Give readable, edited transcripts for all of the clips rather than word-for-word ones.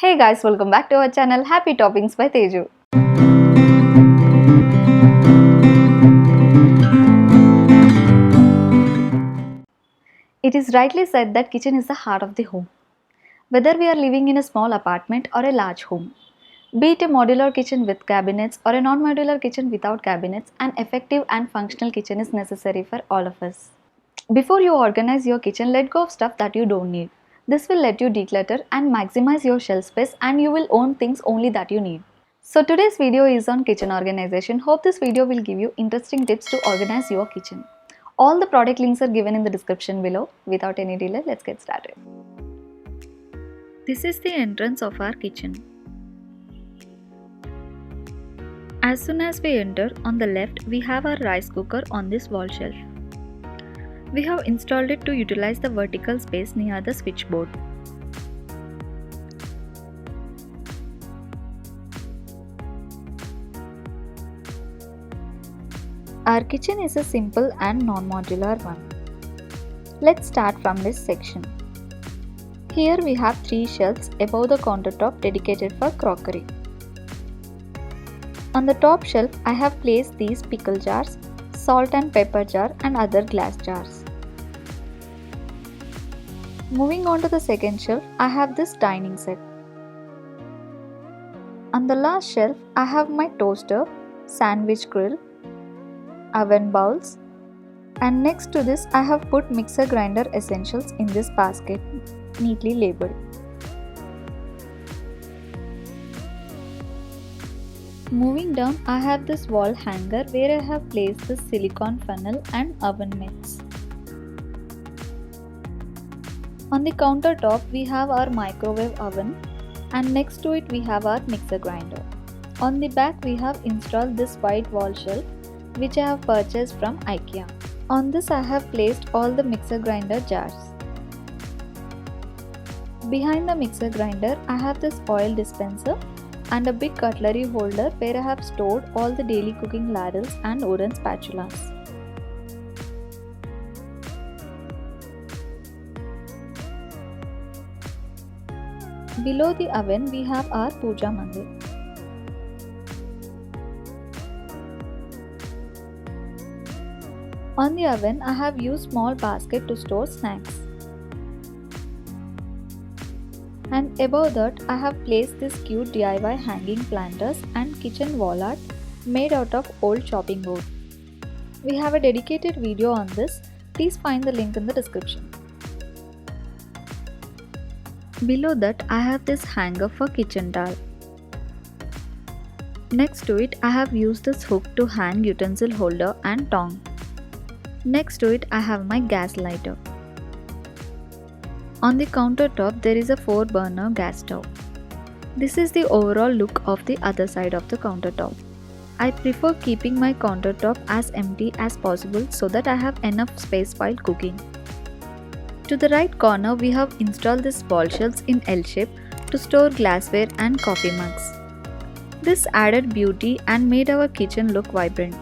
Hey guys, welcome back to our channel Happy Toppings by Teju. It is rightly said that kitchen is the heart of the home. Whether we are living in a small apartment or a large home, be it a modular kitchen with cabinets or a non-modular kitchen without cabinets, an effective and functional kitchen is necessary for all of us. Before you organize your kitchen, let go of stuff that you don't need. This will let you declutter and maximize your shelf space, and you will own things only that you need. So today's video is on kitchen organization. Hope this video will give you interesting tips to organize your kitchen. All the product links are given in the description below. Without any delay, let's get started. This is the entrance of our kitchen. As soon as we enter, on the left, we have our rice cooker on this wall shelf. We have installed it to utilize the vertical space near the switchboard. Our kitchen is a simple and non-modular one. Let's start from this section. Here we have 3 shelves above the countertop dedicated for crockery. On the top shelf, I have placed these pickle jars, salt and pepper jar and other glass jars. Moving on to the second shelf, I have this dining set. On the last shelf, I have my toaster, sandwich grill, oven bowls, and next to this I have put mixer grinder essentials in this basket, neatly labeled. Moving down, I have this wall hanger where I have placed the silicone funnel and oven mitts. On the countertop we have our microwave oven, and next to it we have our mixer grinder. On the back we have installed this white wall shelf which I have purchased from IKEA. On this I have placed all the mixer grinder jars. Behind the mixer grinder I have this oil dispenser and a big cutlery holder where I have stored all the daily cooking ladles and wooden spatulas. Below the oven we have our puja mandir. On the oven, I have used small basket to store snacks. And above that, I have placed this cute DIY hanging planters and kitchen wall art made out of old chopping board. We have a dedicated video on this. Please find the link in the description. Below that, I have this hanger for kitchen towel. Next to it, I have used this hook to hang utensil holder and tongue. Next to it, I have my gas lighter. On the countertop, there is a 4-burner gas stove. This is the overall look of the other side of the countertop. I prefer keeping my countertop as empty as possible so that I have enough space while cooking. To the right corner, we have installed these wall shelves in L shape to store glassware and coffee mugs. This added beauty and made our kitchen look vibrant.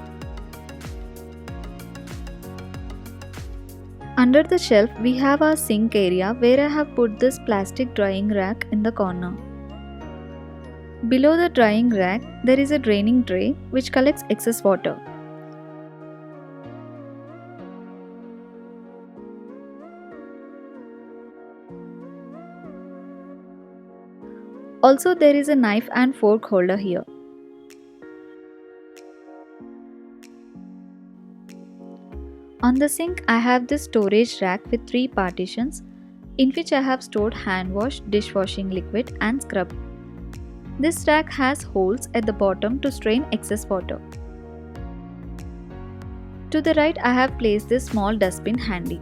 Under the shelf, we have our sink area where I have put this plastic drying rack in the corner. Below the drying rack, there is a draining tray which collects excess water. Also, there is a knife and fork holder here. On the sink, I have this storage rack with 3 partitions in which I have stored hand wash, dishwashing liquid and scrub. This rack has holes at the bottom to strain excess water. To the right, I have placed this small dustbin handy.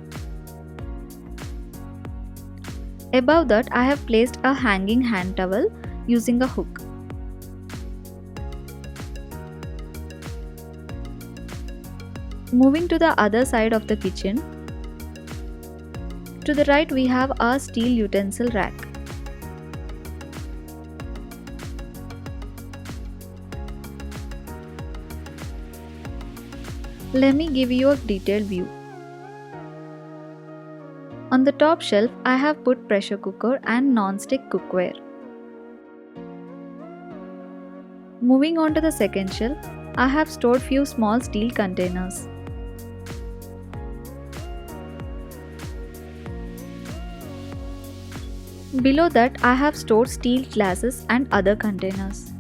Above that, I have placed a hanging hand towel using a hook. Moving to the other side of the kitchen, to the right we have our steel utensil rack. Let me give you a detailed view. On the top shelf, I have put pressure cooker and non-stick cookware. Moving on to the second shelf, I have stored few small steel containers. Below that, I have stored steel glasses and other containers.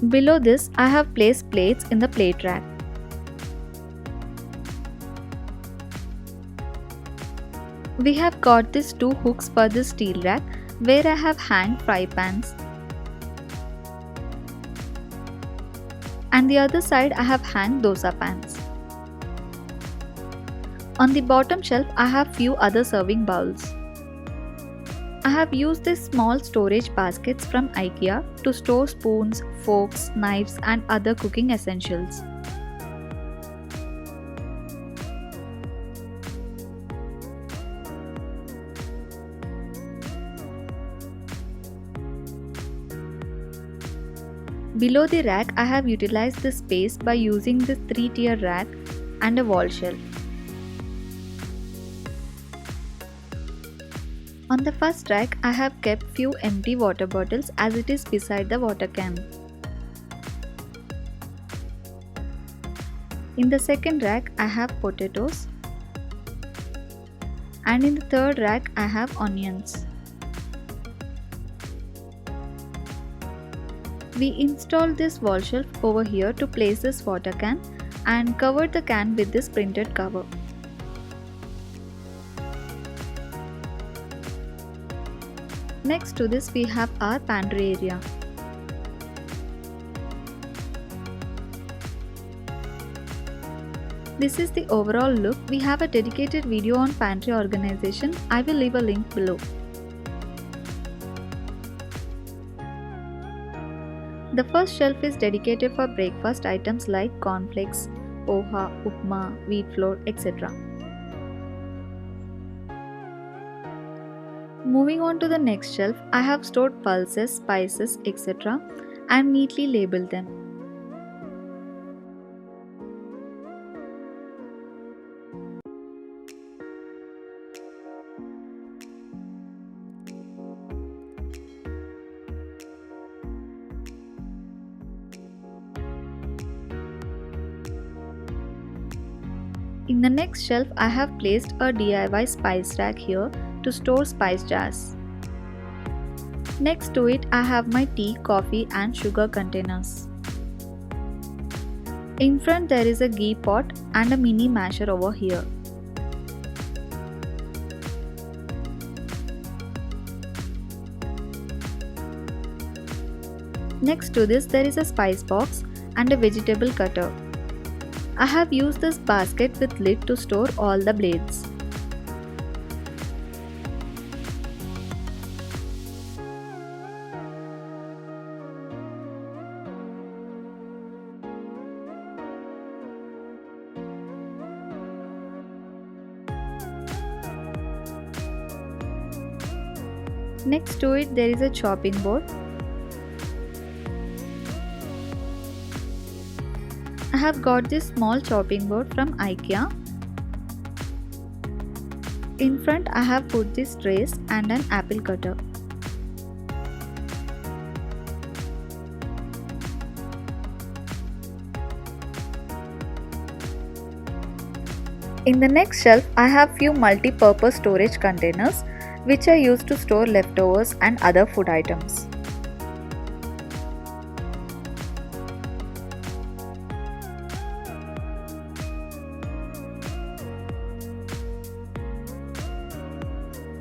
Below this, I have placed plates in the plate rack. We have got these two hooks for this steel rack where I have hanged fry pans. And the other side I have hanged dosa pans. On the bottom shelf I have few other serving bowls. I have used these small storage baskets from IKEA to store spoons, forks, knives and other cooking essentials. Below the rack, I have utilized the space by using this 3-tier rack and a wall shelf. On the first rack, I have kept few empty water bottles as it is beside the water can. In the second rack, I have potatoes. And in the third rack, I have onions. We installed this wall shelf over here to place this water can and covered the can with this printed cover. Next to this we have our pantry area. This is the overall look. We have a dedicated video on pantry organization. I will leave a link below. The first shelf is dedicated for breakfast items like cornflakes, poha, upma, wheat flour, etc. Moving on to the next shelf, I have stored pulses, spices, etc. and neatly labeled them. In the next shelf, I have placed a DIY spice rack here to store spice jars. Next to it, I have my tea, coffee and sugar containers. In front there is a ghee pot and a mini masher over here. Next to this there is a spice box and a vegetable cutter. I have used this basket with lid to store all the blades. Next to it there is a chopping board. I have got this small chopping board from IKEA. In front I have put this trays and an apple cutter. In the next shelf I have few multi-purpose storage containers which are used to store leftovers and other food items.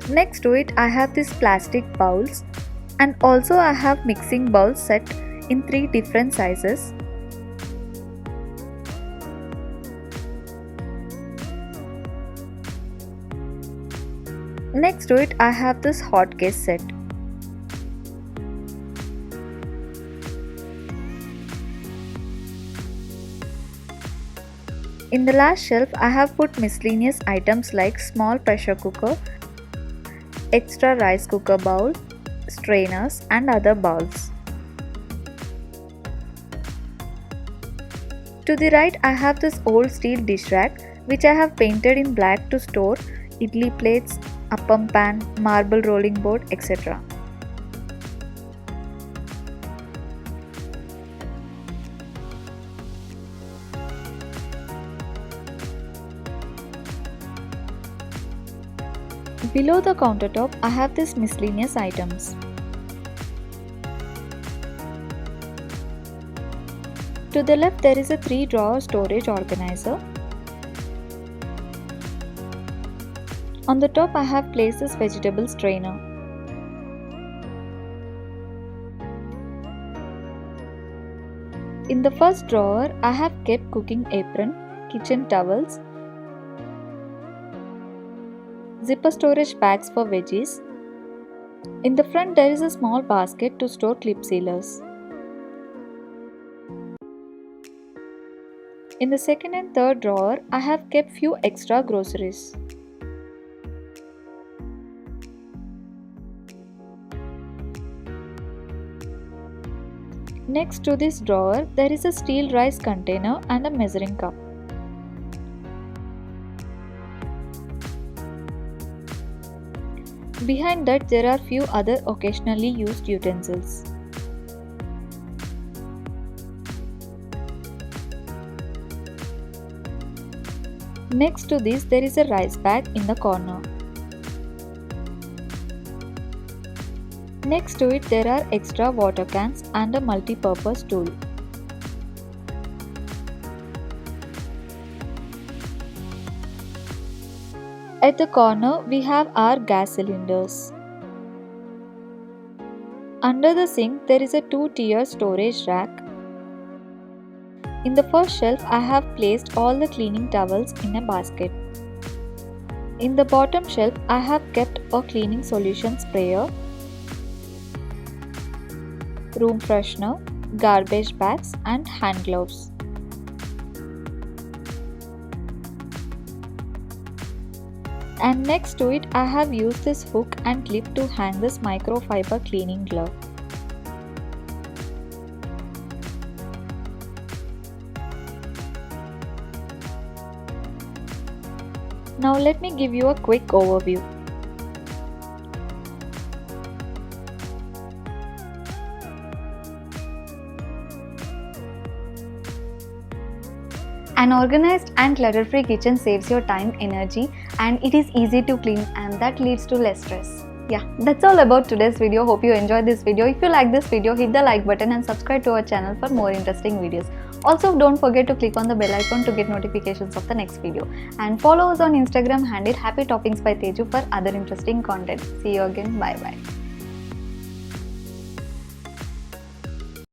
Next to it I have these plastic bowls and also I have mixing bowls set in 3 different sizes. Next to it I have this hot case set. In the last shelf I have put miscellaneous items like small pressure cooker, extra rice cooker bowl, strainers and other bowls. To the right I have this old steel dish rack which I have painted in black to store idli plates, appam pan, marble rolling board, etc. Below the countertop, I have these miscellaneous items. To the left, there is a 3-drawer storage organizer. On the top, I have placed this vegetable strainer. In the first drawer, I have kept cooking apron, kitchen towels, zipper storage bags for veggies. In the front, there is a small basket to store clip sealers. In the second and third drawer, I have kept few extra groceries. Next to this drawer, there is a steel rice container and a measuring cup. Behind that, there are few other occasionally used utensils. Next to this, there is a rice bag in the corner. Next to it, there are extra water cans and a multi-purpose tool. At the corner, we have our gas cylinders. Under the sink, there is a 2-tier storage rack. In the first shelf, I have placed all the cleaning towels in a basket. In the bottom shelf, I have kept a cleaning solution sprayer, room freshener, garbage bags and hand gloves. And next to it, I have used this hook and clip to hang this microfiber cleaning glove. Now let me give you a quick overview. An organized and clutter-free kitchen saves your time, energy, and it is easy to clean, and that leads to less stress. Yeah, that's all about today's video. Hope you enjoyed this video. If you like this video, hit the like button and subscribe to our channel for more interesting videos. Also, don't forget to click on the bell icon to get notifications of the next video. And follow us on Instagram handle Happy Toppings by Teju for other interesting content. See you again. Bye bye.